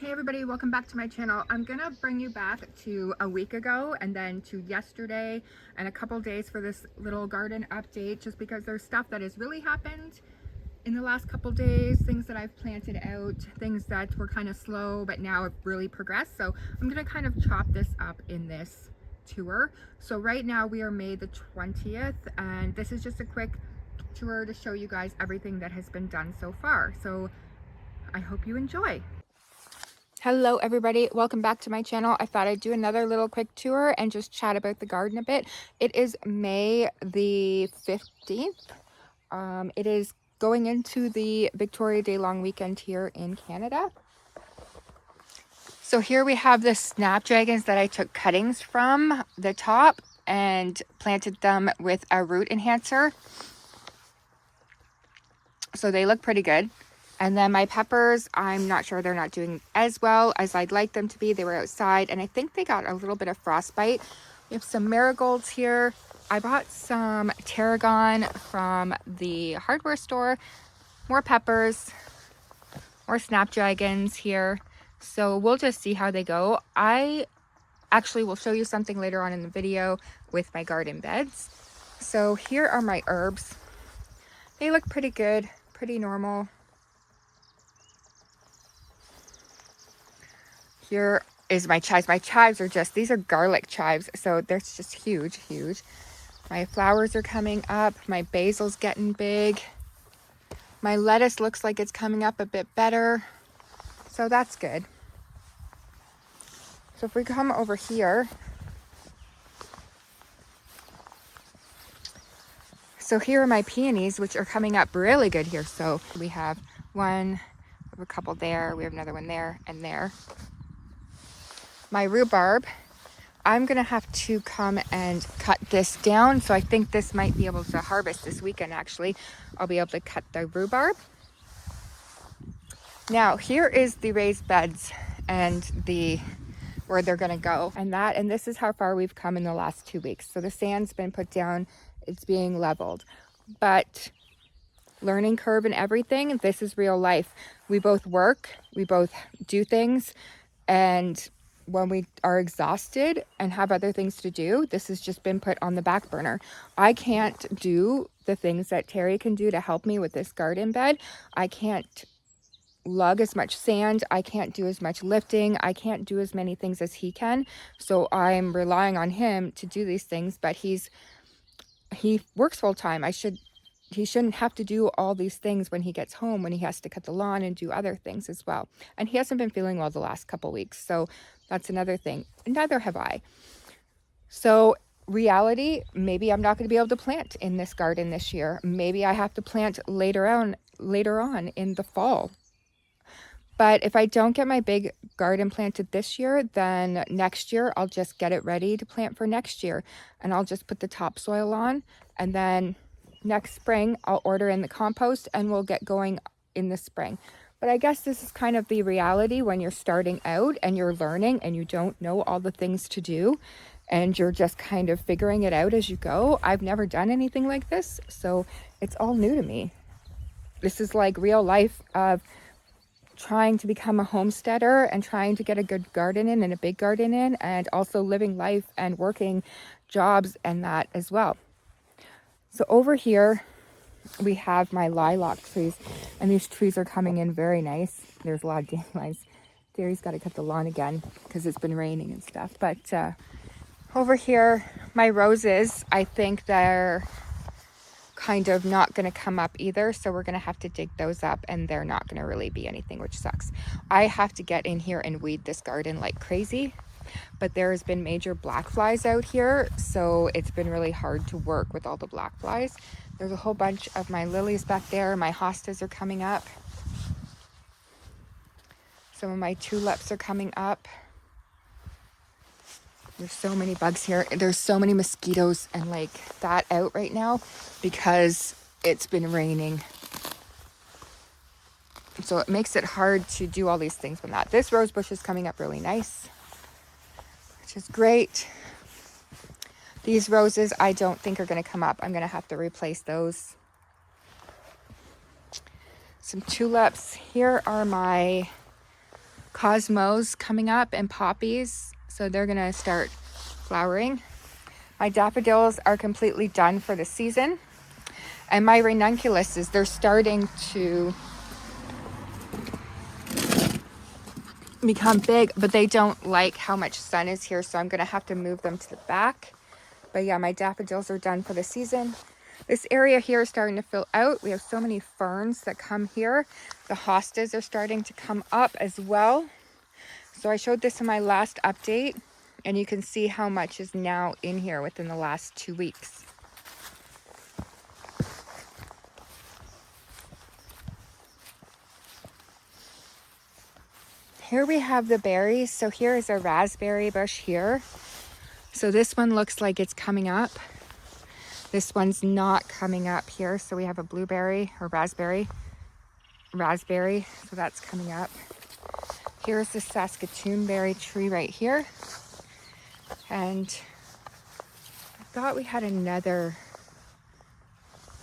Hey everybody, welcome back to my channel. I'm gonna bring you back to a week ago and then to yesterday and a couple days for this little garden update, just because there's stuff that has really happened in the last couple days, things that I've planted out, things that were kind of slow but now have really progressed. So I'm gonna kind of chop this up in this tour. So right now we are May the 20th and this is just a quick tour to show you guys everything that has been done so far. So I hope you enjoy. Hello everybody, welcome back to my channel. I thought I'd do another little quick tour and just chat about the garden a bit. It is May the 15th. It is going into the Victoria Day long weekend here in Canada. So here we have the snapdragons that I took cuttings from the top and planted them with a root enhancer. So they look pretty good. And then my peppers, I'm not sure, they're not doing as well as I'd like them to be. They were outside and I think they got a little bit of frostbite. We have some marigolds here. I bought some tarragon from the hardware store. More peppers, more snapdragons here. So we'll just see how they go. I actually will show you something later on in the video with my garden beds. So here are my herbs. They look pretty good, pretty normal. Here is my chives. My chives are just, these are garlic chives, so they're just huge, huge. My flowers are coming up. My basil's getting big. My lettuce looks like it's coming up a bit better, so that's good. So if we come over here, so here are my peonies, which are coming up really good here. So we have one, we have a couple there, we have another one there and there. My rhubarb, I'm gonna have to come and cut this down. So I think this might be able to harvest this weekend actually. I'll be able to cut the rhubarb. Now here is the raised beds and where they're gonna go. And this is how far we've come in the last 2 weeks. So the sand's been put down, it's being leveled. But learning curve and everything, this is real life. We both work, we both do things, and when we are exhausted and have other things to do, this has just been put on the back burner. I can't do the things that Terry can do to help me with this garden bed. I can't lug as much sand. I can't do as much lifting. I can't do as many things as he can. So I'm relying on him to do these things, but he works full time. He shouldn't have to do all these things when he gets home, when he has to cut the lawn and do other things as well. And he hasn't been feeling well the last couple weeks. So that's another thing. Neither have I. So reality, maybe I'm not going to be able to plant in this garden this year. Maybe I have to plant later on in the fall. But if I don't get my big garden planted this year, then next year I'll just get it ready to plant for next year. And I'll just put the topsoil on, and then next spring I'll order in the compost and we'll get going in the spring. But I guess this is kind of the reality when you're starting out and you're learning and you don't know all the things to do and you're just kind of figuring it out as you go. I've never done anything like this, so it's all new to me. This is like real life of trying to become a homesteader and trying to get a good garden in and a big garden in, and also living life and working jobs and that as well. So over here we have my lilac trees, and these trees are coming in very nice. There's a lot of dandelions. Gary's got to cut the lawn again because it's been raining and stuff. But over here, my roses, I think they're kind of not going to come up either, so we're going to have to dig those up, and they're not going to really be anything, which sucks. I have to get in here and weed this garden like crazy, but there has been major black flies out here, so it's been really hard to work with all the black flies. There's a whole bunch of my lilies back there. My hostas are coming up. Some of my tulips are coming up. There's so many bugs here. There's so many mosquitoes and like that out right now because it's been raining. So it makes it hard to do all these things when that. This rose bush is coming up really nice, which is great. These roses I don't think are going to come up. I'm going to have to replace those. Some tulips. Here are my cosmos coming up and poppies. So they're gonna start flowering. My daffodils are completely done for the season. And my ranunculuses, they're starting to become big, but they don't like how much sun is here, so I'm gonna have to move them to the back. But yeah, my daffodils are done for the season. This area here is starting to fill out. We have so many ferns that come here. The hostas are starting to come up as well. So I showed this in my last update, and you can see how much is now in here within the last 2 weeks. Here we have the berries. So here is a raspberry bush here. So this one looks like it's coming up. This one's not coming up here. So we have a blueberry or raspberry. So that's coming up. Here's the Saskatoon berry tree right here. And I thought we had another,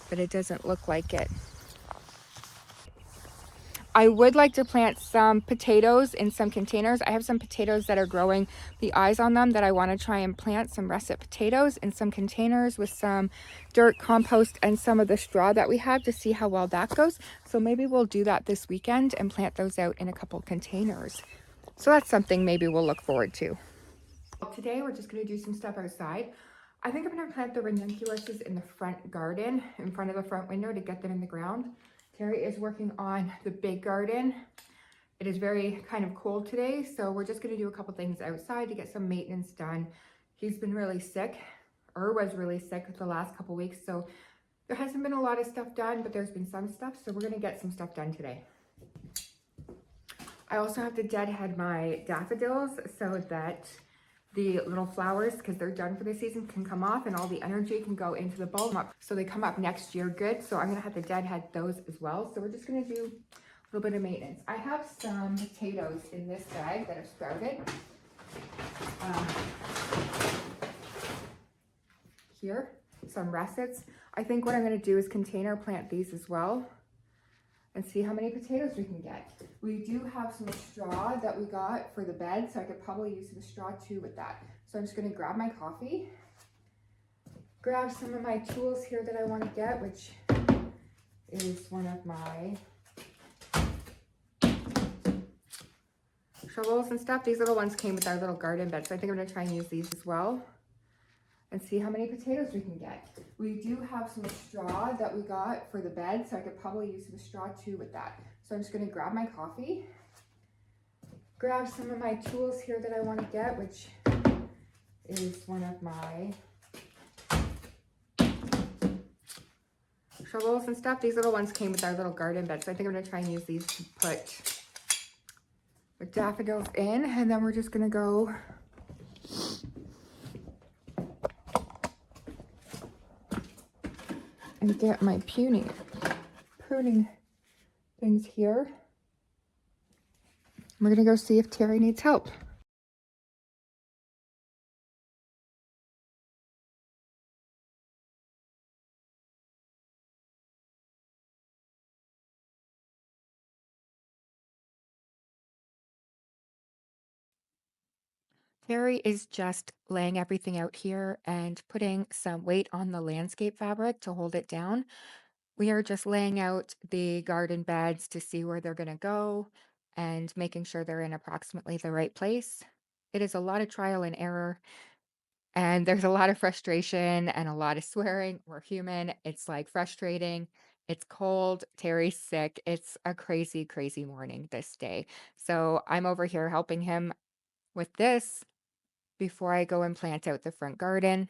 but it doesn't look like it. I would like to plant some potatoes in some containers. I have some potatoes that are growing the eyes on them that I want to try and plant some russet potatoes in some containers with some dirt, compost, and some of the straw that we have to see how well that goes. So maybe we'll do that this weekend and plant those out in a couple containers. So that's something maybe we'll look forward to. Today we're just going to do some stuff outside. I think I'm going to plant the ranunculuses in the front garden, in front of the front window to get them in the ground. Terry is working on the big garden. It is very kind of cold today, so we're just going to do a couple things outside to get some maintenance done. He's been really sick, or was really sick the last couple weeks, so there hasn't been a lot of stuff done, but there's been some stuff, so we're going to get some stuff done today. I also have to deadhead my daffodils so that the little flowers, because they're done for the season, can come off and all the energy can go into the bulb so they come up next year good. So I'm gonna have to deadhead those as well. So we're just gonna do a little bit of maintenance. I have some potatoes in this bag that have sprouted. Here, some russets. I think what I'm gonna do is container plant these as well and see how many potatoes we can get. We do have some straw that we got for the bed, so I could probably use some straw too with that. So I'm just gonna grab my coffee, grab some of my tools here that I wanna get, which is one of my shovels and stuff. These little ones came with our little garden bed, so I think I'm gonna try and use these as well and see how many potatoes we can get. We do have some straw that we got for the bed, so I could probably use some straw too with that. So I'm just gonna grab my coffee, grab some of my tools here that I wanna get, which is one of my shovels and stuff. These little ones came with our little garden bed, so I think I'm gonna try and use these to put the daffodils in, and then we're just gonna go and get my pruning things here. We're gonna go see if Terry needs help. Terry is just laying everything out here and putting some weight on the landscape fabric to hold it down. We are just laying out the garden beds to see where they're going to go and making sure they're in approximately the right place. It is a lot of trial and error, and there's a lot of frustration and a lot of swearing. We're human. It's like frustrating. It's cold. Terry's sick. It's a crazy, crazy morning this day. So I'm over here helping him with this before I go and plant out the front garden.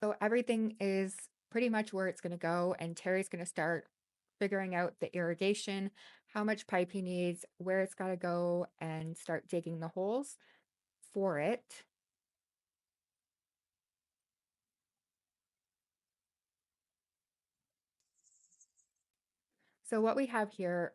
So everything is pretty much where it's going to go, and Terry's going to start figuring out the irrigation, how much pipe he needs, where it's got to go, and start digging the holes for it. So what we have here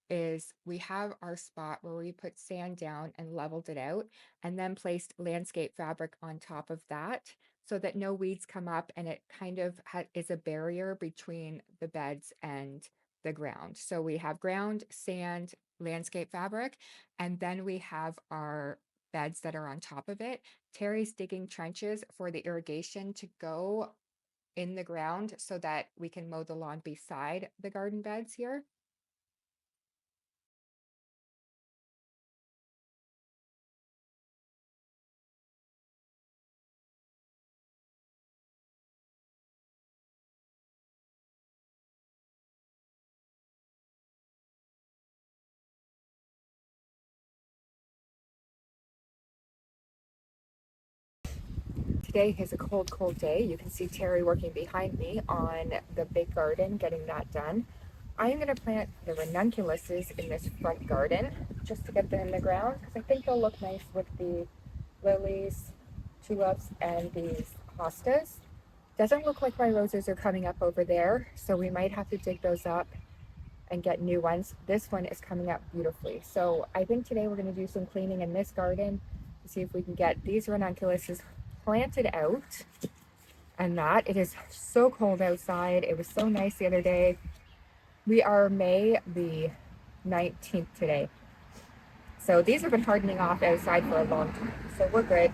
is we have our spot where we put sand down and leveled it out, and then placed landscape fabric on top of that so that no weeds come up, and it kind of is a barrier between the beds and the ground. So we have ground, sand, landscape fabric, and then we have our beds that are on top of it. Terry's digging trenches for the irrigation to go in the ground so that we can mow the lawn beside the garden beds here. Today is a cold, cold day. You can see Terry working behind me on the big garden, getting that done. I am going to plant the ranunculuses in this front garden just to get them in the ground because I think they'll look nice with the lilies, tulips, and these hostas. Doesn't look like my roses are coming up over there, so we might have to dig those up and get new ones. This one is coming up beautifully. So I think today we're going to do some cleaning in this garden to see if we can get these ranunculuses planted out. And that it is so cold outside. It was so nice the other day. We are May the 19th today. So these have been hardening off outside for a long time. So we're good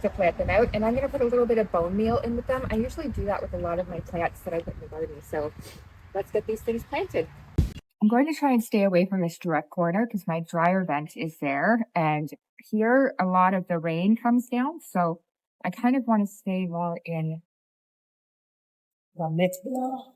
to plant them out. And I'm going to put a little bit of bone meal in with them. I usually do that with a lot of my plants that I put in the garden. So let's get these things planted. I'm going to try and stay away from this direct corner because my dryer vent is there. And here, a lot of the rain comes down. So I kind of want to stay more in the middle.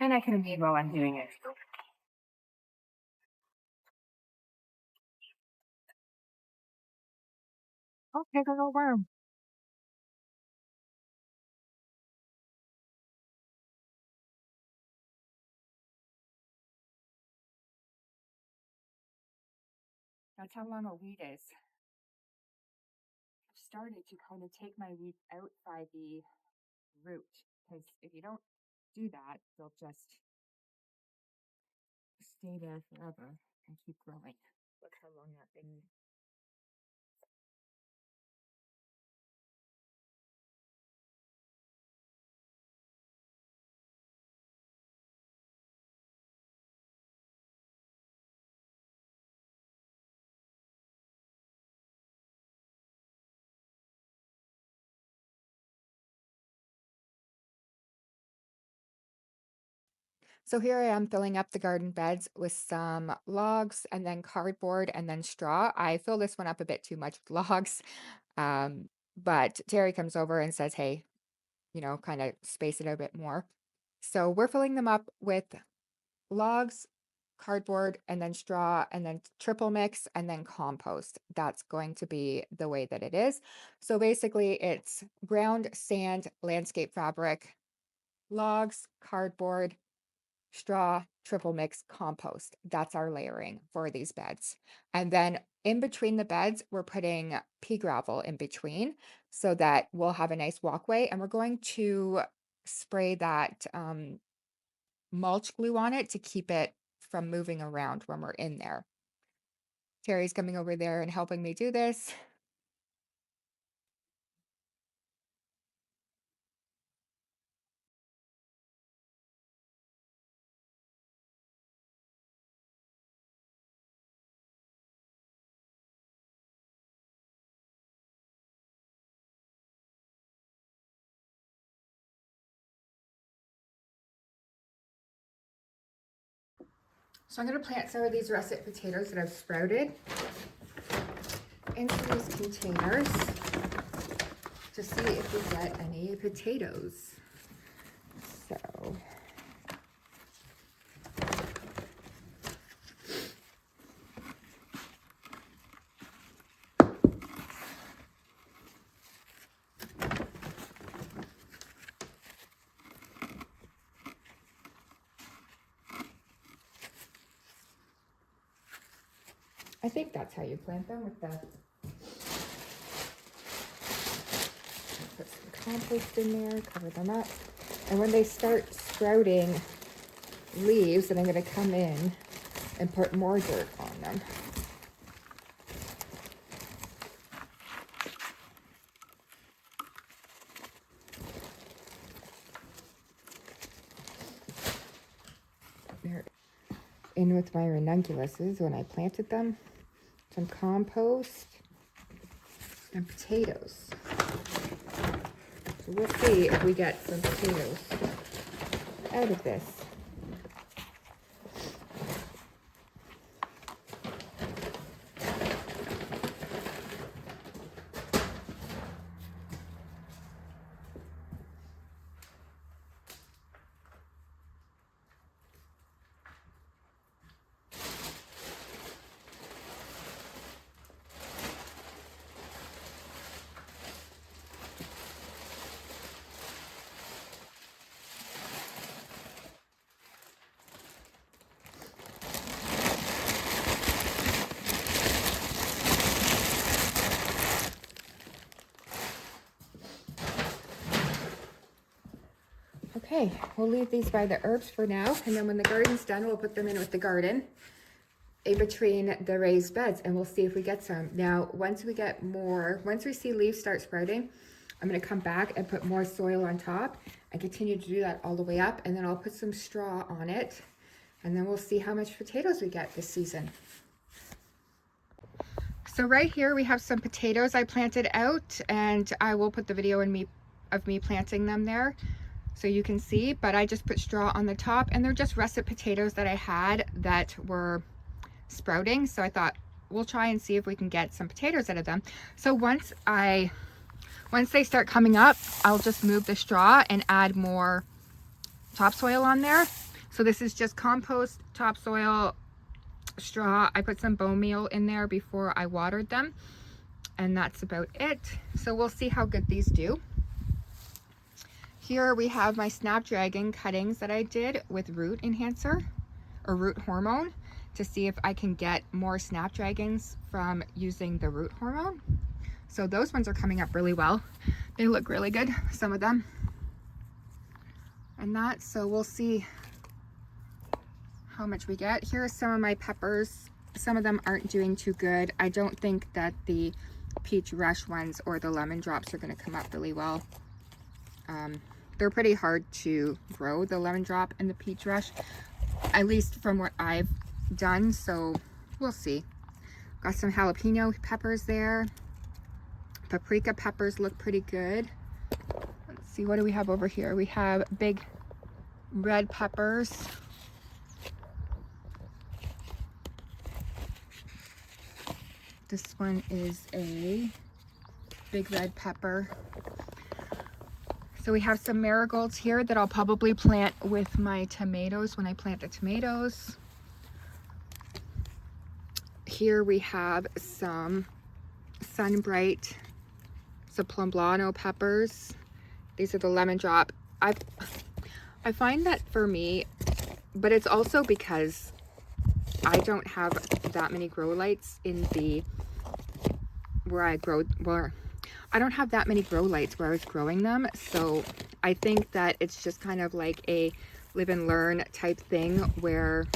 And I can read while I'm doing it. Oh, there's a little worm. That's how long a weed is. I've started to kind of take my weeds out by the root because if you don't do that, they'll just stay there forever and keep growing. Look how long that thing is. So here I am filling up the garden beds with some logs and then cardboard and then straw. I fill this one up a bit too much with logs. Um, but Terry comes over and says, hey, kind of space it a bit more. So we're filling them up with logs, cardboard, and then straw, and then triple mix, and then compost. That's going to be the way that it is. So basically, it's ground, sand, landscape fabric, logs, cardboard, straw, triple mix, compost. That's our layering for these beds. And then in between the beds, we're putting pea gravel in between so that we'll have a nice walkway. And we're going to spray that mulch glue on it to keep it from moving around when we're in there. Terry's coming over there and helping me do this. So I'm going to plant some of these russet potatoes that I've sprouted into these containers to see if we get any potatoes. So I think that's how you plant them, with the, put some compost in there, cover them up. And when they start sprouting leaves, then I'm going to come in and put more dirt on them. They're in with my ranunculuses when I planted them. Some compost and potatoes. So we'll see if we get some potatoes out of this. Okay, we'll leave these by the herbs for now, and then when the garden's done, we'll put them in with the garden in between the raised beds, and we'll see if we get some. Now, once we see leaves start sprouting, I'm going to come back and put more soil on top and continue to do that all the way up, and then I'll put some straw on it, and then we'll see how much potatoes we get this season. So right here we have some potatoes I planted out, and I will put the video of me planting them there so you can see, but I just put straw on the top, and they're just russet potatoes that I had that were sprouting. So I thought we'll try and see if we can get some potatoes out of them. So once they start coming up, I'll just move the straw and add more topsoil on there. So this is just compost, topsoil, straw. I put some bone meal in there before I watered them, and that's about it. So we'll see how good these do. Here we have my snapdragon cuttings that I did with root enhancer or root hormone to see if I can get more snapdragons from using the root hormone. So those ones are coming up really well. They look really good, some of them. And that, so we'll see how much we get. Here are some of my peppers. Some of them aren't doing too good. I don't think that the peach rush ones or the lemon drops are going to come up really well. They're pretty hard to grow, the lemon drop and the peach rush, at least from what I've done, so we'll see. Got some jalapeno peppers there. Paprika peppers look pretty good. Let's see, what do we have over here? We have big red peppers. This one is a big red pepper. So we have some marigolds here that I'll probably plant with my tomatoes when I plant the tomatoes. Here we have some Sunbright Poblano peppers. These are the lemon drop. I find that for me, but it's also because I don't have that many grow lights in the I don't have that many grow lights where I was growing them, so I think that it's just kind of like a live and learn type thing where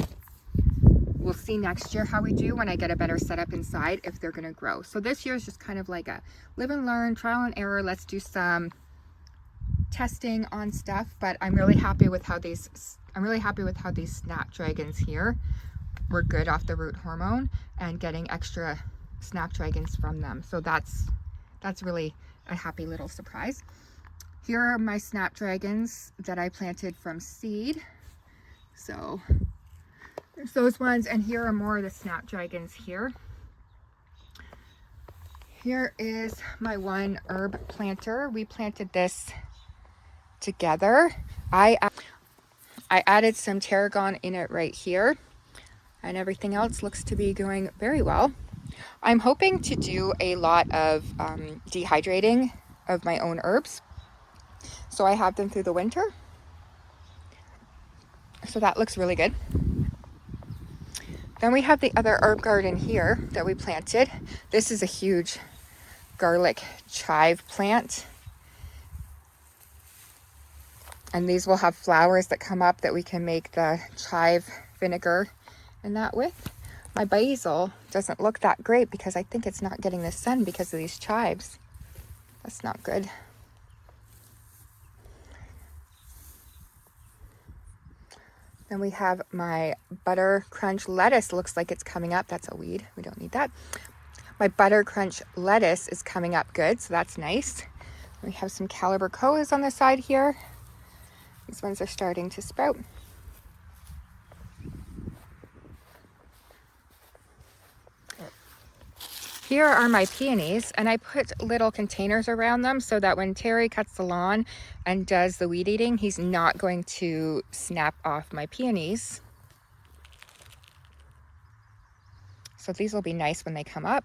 we'll see next year how we do when I get a better setup inside if they're going to grow. So this year is just kind of like a live and learn, trial and error. Let's do some testing on stuff, but I'm really happy with how these snapdragons here were good off the root hormone and getting extra snapdragons from them. So that's really a happy little surprise. Here are my snapdragons that I planted from seed. So There's those ones, and here are more of the snapdragons here. Here is my one herb planter. We planted this together. I added some tarragon in it right here, and everything else looks to be going very well. I'm hoping to do a lot of dehydrating of my own herbs, so I have them through the winter. So that looks really good. Then we have the other herb garden here that we planted. This is a huge garlic chive plant. And these will have flowers that come up that we can make the chive vinegar and that with. My basil doesn't look that great because I think it's not getting the sun because of these chives. That's not good. Then we have my butter crunch lettuce. Looks like it's coming up. That's a weed. We don't need that. My butter crunch lettuce is coming up good, so that's nice. We have some caliber coas on the side here. These ones are starting to sprout. Here are my peonies, and I put little containers around them so that when Terry cuts the lawn and does the weed eating, he's not going to snap off my peonies. So these will be nice when they come up.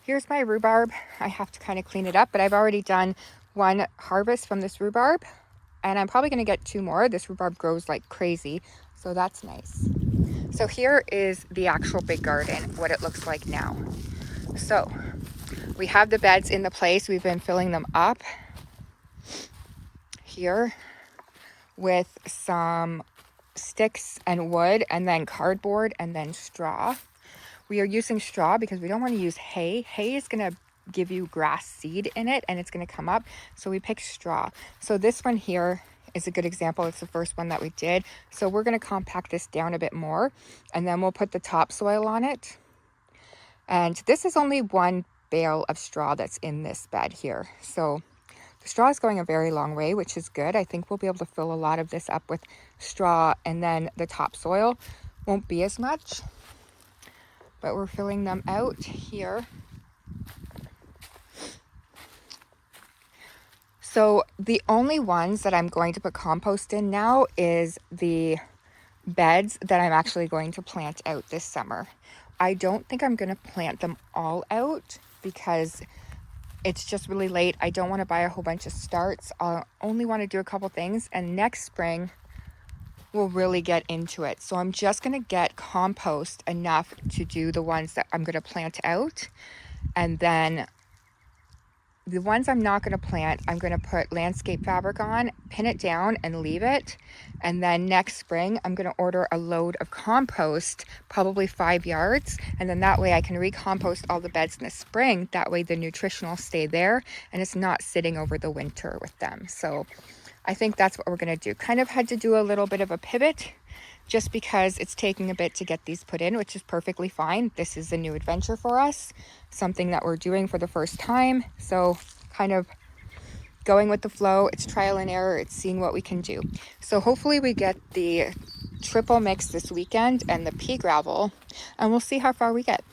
Here's my rhubarb. I have to kind of clean it up, but I've already done one harvest from this rhubarb, and I'm probably going to get 2 more. This rhubarb grows like crazy, so that's nice. So here is the actual big garden, what it looks like now. So we have the beds in the place. We've been filling them up here with some sticks and wood, and then cardboard, and then straw. We are using straw because we don't want to use hay. Hay is going to give you grass seed in it, and it's going to come up. So we picked straw. So this one here is a good example. It's the first one that we did. So we're going to compact this down a bit more, and then we'll put the topsoil on it. And this is only 1 bale of straw that's in this bed here. So the straw is going a very long way, which is good. I think we'll be able to fill a lot of this up with straw, and then the topsoil won't be as much. But we're filling them out here. So the only ones that I'm going to put compost in now is the beds that I'm actually going to plant out this summer. I don't think I'm going to plant them all out because it's just really late. I don't want to buy a whole bunch of starts. I only want to do a couple things, and next spring we'll really get into it. So I'm just going to get compost enough to do the ones that I'm going to plant out, and then the ones I'm not going to plant, I'm going to put landscape fabric on, pin it down, and leave it. And then next spring, I'm going to order a load of compost, probably 5 yards. And then that way I can recompost all the beds in the spring. That way the nutrition will stay there, and it's not sitting over the winter with them. So I think that's what we're going to do. Kind of had to do a little bit of a pivot just because it's taking a bit to get these put in, which is perfectly fine. This is a new adventure for us, something that we're doing for the first time. So kind of going with the flow. It's trial and error. It's seeing what we can do. So hopefully we get the triple mix this weekend and the pea gravel, and we'll see how far we get.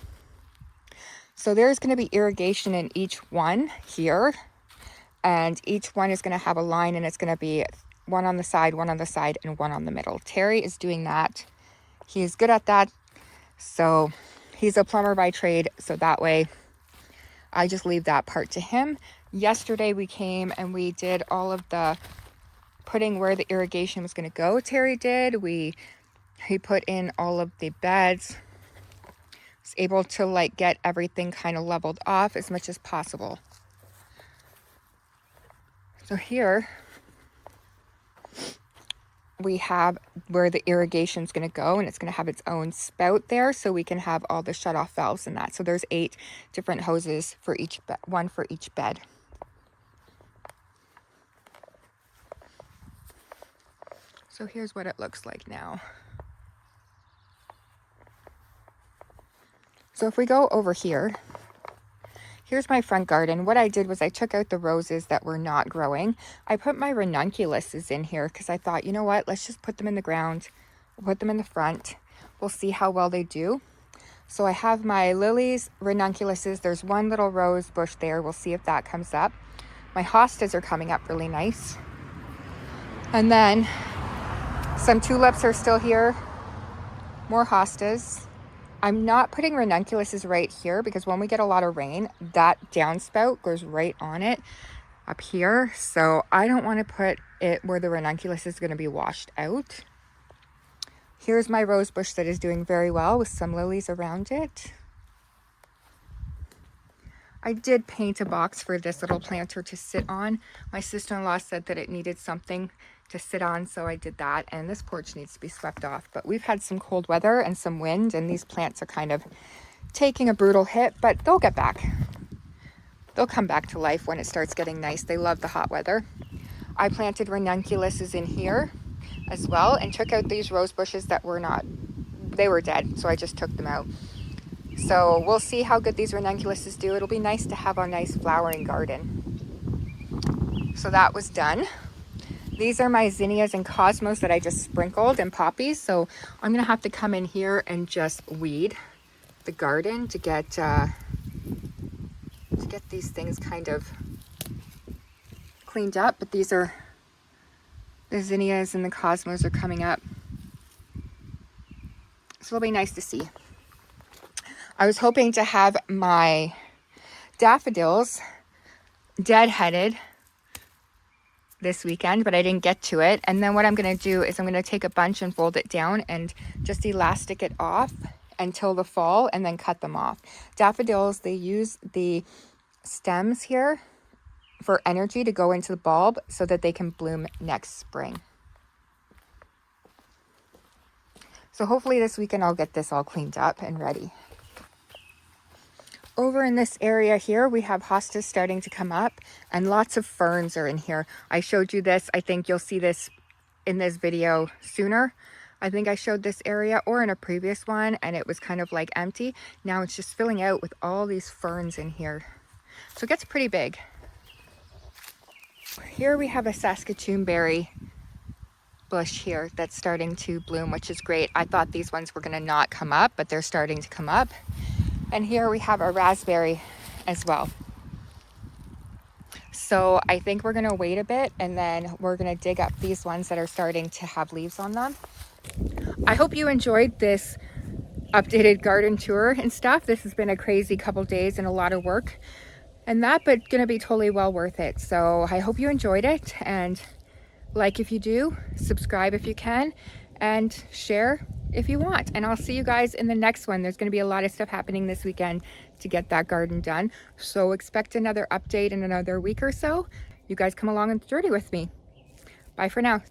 So there's going to be irrigation in each one here, and each one is going to have a line, and it's going to be 1 on the side, 1 on the side, and 1 on the middle. Terry is doing that. He's good at that. So he's a plumber by trade. So that way I just leave that part to him. Yesterday we came and we did all of the putting where the irrigation was going to go. Terry did. He put in all of the beds. Was able to like get everything kind of leveled off as much as possible. So here we have where the irrigation is going to go, and it's going to have its own spout there, so we can have all the shut-off valves and that. So there's 8 different hoses for each bed, 1 for each bed. So here's what it looks like now. So if we go over here, Here's my front garden. What I did was I took out the roses that were not growing. I put my ranunculuses in here because I thought, you know what, let's just put them in the ground, put them in the front. We'll see how well they do. So I have my lilies, ranunculuses. There's one little rose bush there. We'll see if that comes up. My hostas are coming up really nice. And then some tulips are still here. More hostas. I'm not putting ranunculuses right here because when we get a lot of rain, that downspout goes right on it up here. So I don't want to put it where the ranunculus is going to be washed out. Here's my rose bush that is doing very well with some lilies around it. I did paint a box for this little planter to sit on. My sister-in-law said that it needed something to sit on, so I did that. And this porch needs to be swept off. But we've had some cold weather and some wind, and these plants are kind of taking a brutal hit, but they'll get back. They'll come back to life when it starts getting nice. They love the hot weather. I planted ranunculuses in here as well and took out these rose bushes that were not, they were dead, so I just took them out. So we'll see how good these ranunculuses do. It'll be nice to have a nice flowering garden. So that was done. These are my zinnias and cosmos that I just sprinkled, and poppies. So I'm gonna have to come in here and just weed the garden to get these things kind of cleaned up. But these are the zinnias and the cosmos are coming up. So it'll be nice to see. I was hoping to have my daffodils deadheaded this weekend, but I didn't get to it. And then what I'm going to do is I'm going to take a bunch and fold it down and just elastic it off until the fall and then cut them off. Daffodils, they use the stems here for energy to go into the bulb so that they can bloom next spring. So hopefully this weekend I'll get this all cleaned up and ready. Over in this area here, we have hostas starting to come up and lots of ferns are in here. I showed you this. I think you'll see this in this video sooner. I think I showed this area or in a previous one and it was kind of like empty. Now it's just filling out with all these ferns in here. So it gets pretty big. Here we have a Saskatoon berry bush here that's starting to bloom, which is great. I thought these ones were gonna not come up, but they're starting to come up. And here we have a raspberry as well. So I think we're gonna wait a bit and then we're gonna dig up these ones that are starting to have leaves on them. I hope you enjoyed this updated garden tour and stuff. This has been a crazy couple days and a lot of work and that, but gonna be totally well worth it. So I hope you enjoyed it, and like if you do, subscribe if you can, and share if you want. And I'll see you guys in the next one. There's going to be a lot of stuff happening this weekend to get that garden done. So expect another update in another week or so. You guys come along and journey with me. Bye for now.